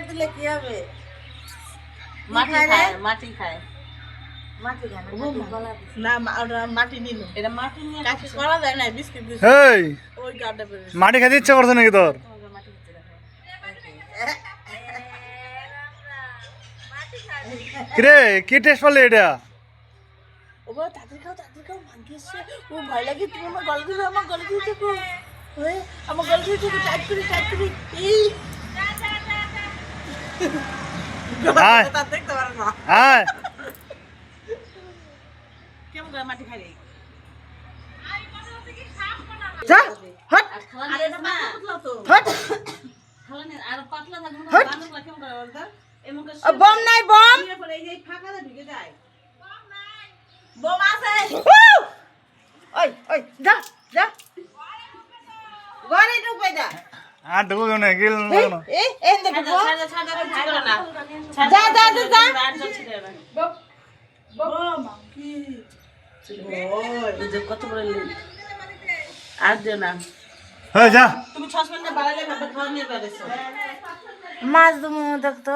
দিলে কি হবে? মাটি খায় না মাটি নিল এটা মাটি নিয়ে করা যায় না বিস্কিট ওই গাড্ডা মাটি খেতে ইচ্ছা করছে নাকি তোর? কিরে কি টেস্ট পারলি এটা? ও বাবা তাদের খাও ভাগ্য এসছে। ও ভয় লাগে তুমি আমার গলা দিয়ে দেখো আমার গলা দিয়ে দেখো টাইট করি এই দেখতে পারে না কেমন করে মাটি খাই যা হট আরে না হট আর পাতলা থাকবে না কেমন করে বলতো বম নাই বম এই যে ফাঁকাতে ঢুকে যায় বম আছে ওই যা ঘরে ঢুকে যা আর ঢুকো না গিল না এই দেখো যা বম কি ওই কত বড় আর দিও না হ্যাঁ যা তুমি সসপ্যানে বাড়ালে ভাবে খাওয়া নিয়ে বেরেছো মাছ তুমি দেখতো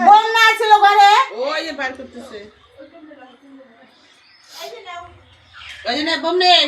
বম না ছিল ঘরে ওই যে বার করতেছে ওই যে না বম নেই